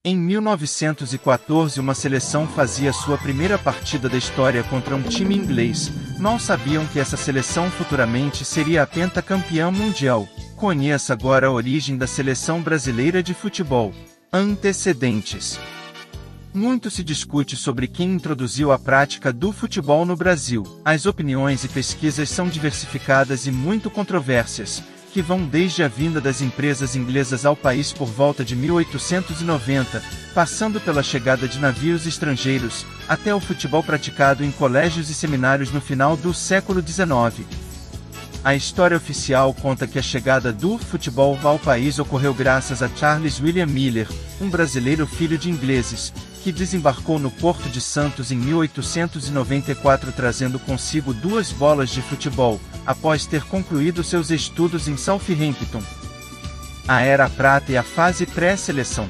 Em 1914, uma seleção fazia sua primeira partida da história contra um time inglês. Mal sabiam que essa seleção futuramente seria a pentacampeã mundial. Conheça agora a origem da seleção brasileira de futebol. Antecedentes. Muito se discute sobre quem introduziu a prática do futebol no Brasil. As opiniões e pesquisas são diversificadas e muito controversas, que vão desde a vinda das empresas inglesas ao país por volta de 1890, passando pela chegada de navios estrangeiros, até o futebol praticado em colégios e seminários no final do século XIX. A história oficial conta que a chegada do futebol ao país ocorreu graças a Charles William Miller, um brasileiro filho de ingleses, que desembarcou no Porto de Santos em 1894 trazendo consigo 2 bolas de futebol, após ter concluído seus estudos em Southampton. A Era Prata e a fase pré-seleção.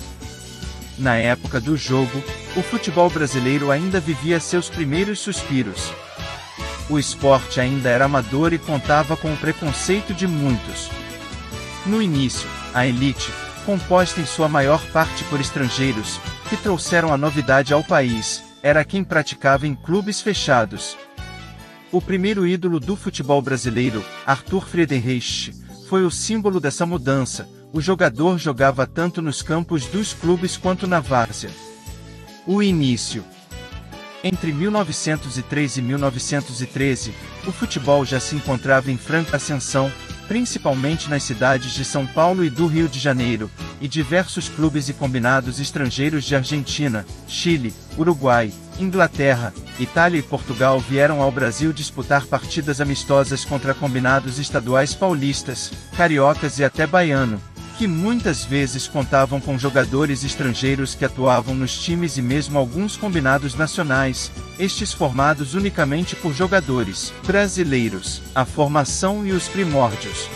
Na época do jogo, o futebol brasileiro ainda vivia seus primeiros suspiros. O esporte ainda era amador e contava com o preconceito de muitos. No início, a elite, composta em sua maior parte por estrangeiros, que trouxeram a novidade ao país, era quem praticava em clubes fechados. O primeiro ídolo do futebol brasileiro, Arthur Friedrich, foi o símbolo dessa mudança. O jogador jogava tanto nos campos dos clubes quanto na várzea. O início. Entre 1903 e 1913, o futebol já se encontrava em franca ascensão, principalmente nas cidades de São Paulo e do Rio de Janeiro, e diversos clubes e combinados estrangeiros de Argentina, Chile, Uruguai, Inglaterra, Itália e Portugal vieram ao Brasil disputar partidas amistosas contra combinados estaduais paulistas, cariocas e até baiano, que muitas vezes contavam com jogadores estrangeiros que atuavam nos times e mesmo alguns combinados nacionais, estes formados unicamente por jogadores brasileiros. A formação e os primórdios.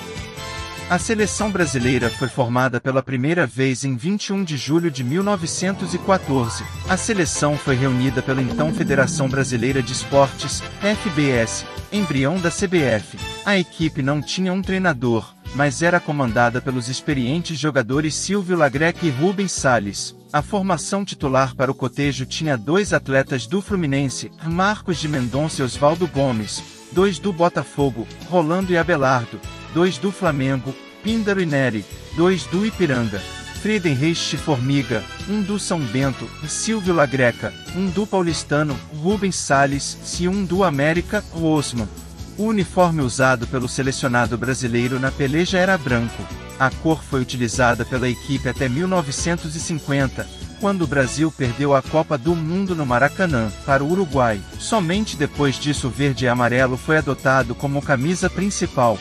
A seleção brasileira foi formada pela primeira vez em 21 de julho de 1914. A seleção foi reunida pela então Federação Brasileira de Esportes, FBS, embrião da CBF. A equipe não tinha um treinador, mas era comandada pelos experientes jogadores Silvio Lagrec e Rubens Salles. A formação titular para o cotejo tinha 2 atletas do Fluminense, Marcos de Mendonça e Oswaldo Gomes, 2 do Botafogo, Rolando e Abelardo, 2 do Flamengo, Píndaro e Nery, 2 do Ipiranga, Friedrich Formiga, 1 do São Bento, Silvio Lagreca, 1 do Paulistano, Rubens Salles e 1 do América, Osman. O uniforme usado pelo selecionado brasileiro na peleja era branco. A cor foi utilizada pela equipe até 1950, quando o Brasil perdeu a Copa do Mundo no Maracanã, para o Uruguai. Somente depois disso o verde e amarelo foi adotado como camisa principal.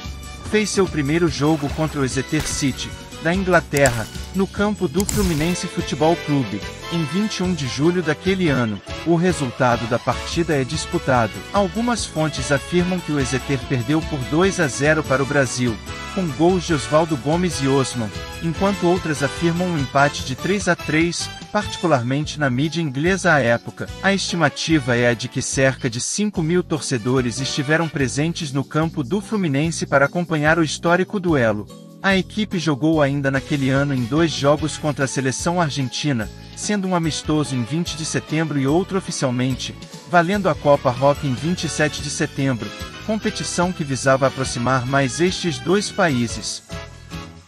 Fez seu primeiro jogo contra o Exeter City, da Inglaterra, no campo do Fluminense Futebol Clube, em 21 de julho daquele ano. O resultado da partida é disputado. Algumas fontes afirmam que o Exeter perdeu por 2-0 para o Brasil, com gols de Oswaldo Gomes e Osman, enquanto outras afirmam um empate de 3-3, particularmente na mídia inglesa à época. A estimativa é a de que cerca de 5.000 torcedores estiveram presentes no campo do Fluminense para acompanhar o histórico duelo. A equipe jogou ainda naquele ano em 2 jogos contra a seleção argentina, sendo um amistoso em 20 de setembro e outro oficialmente, valendo a Copa Rock em 27 de setembro, competição que visava aproximar mais estes 2 países.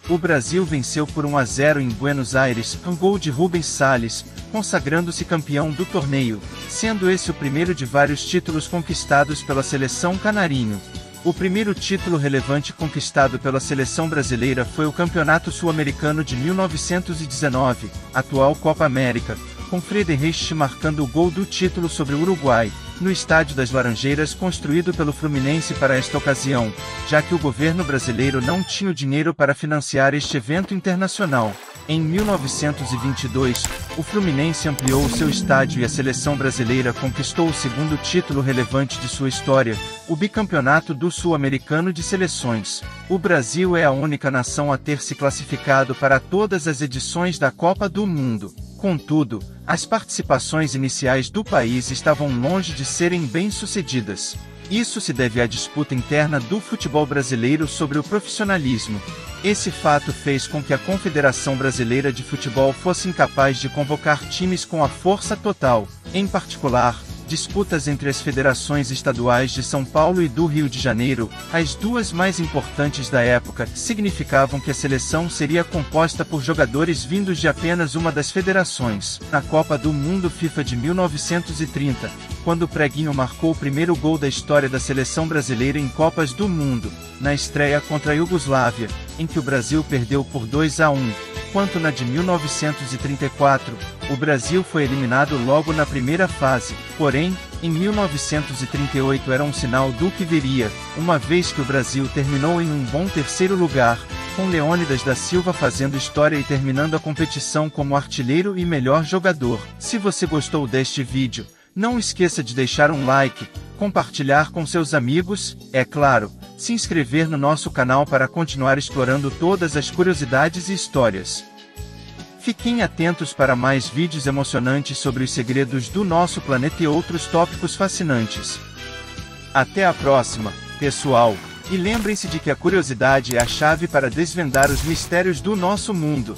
O Brasil venceu por 1-0 em Buenos Aires, um gol de Rubens Salles, consagrando-se campeão do torneio, sendo esse o primeiro de vários títulos conquistados pela seleção canarinho. O primeiro título relevante conquistado pela seleção brasileira foi o Campeonato Sul-Americano de 1919, atual Copa América, com Friedrich marcando o gol do título sobre o Uruguai, no Estádio das Laranjeiras construído pelo Fluminense para esta ocasião, já que o governo brasileiro não tinha o dinheiro para financiar este evento internacional. Em 1922, o Fluminense ampliou o seu estádio e a seleção brasileira conquistou o segundo título relevante de sua história, o bicampeonato do Sul-Americano de Seleções. O Brasil é a única nação a ter se classificado para todas as edições da Copa do Mundo. Contudo, as participações iniciais do país estavam longe de serem bem-sucedidas. Isso se deve à disputa interna do futebol brasileiro sobre o profissionalismo. Esse fato fez com que a Confederação Brasileira de Futebol fosse incapaz de convocar times com a força total, em particular, disputas entre as federações estaduais de São Paulo e do Rio de Janeiro, as duas mais importantes da época, significavam que a seleção seria composta por jogadores vindos de apenas uma das federações. Na Copa do Mundo FIFA de 1930, quando Preguinho marcou o primeiro gol da história da seleção brasileira em Copas do Mundo, na estreia contra a Iugoslávia, em que o Brasil perdeu por 2-1, quanto na de 1934, o Brasil foi eliminado logo na primeira fase. Porém, em 1938 era um sinal do que viria, uma vez que o Brasil terminou em um bom terceiro lugar, com Leônidas da Silva fazendo história e terminando a competição como artilheiro e melhor jogador. Se você gostou deste vídeo, não esqueça de deixar um like, compartilhar com seus amigos, é claro, se inscrever no nosso canal para continuar explorando todas as curiosidades e histórias. Fiquem atentos para mais vídeos emocionantes sobre os segredos do nosso planeta e outros tópicos fascinantes. Até a próxima, pessoal, e lembrem-se de que a curiosidade é a chave para desvendar os mistérios do nosso mundo.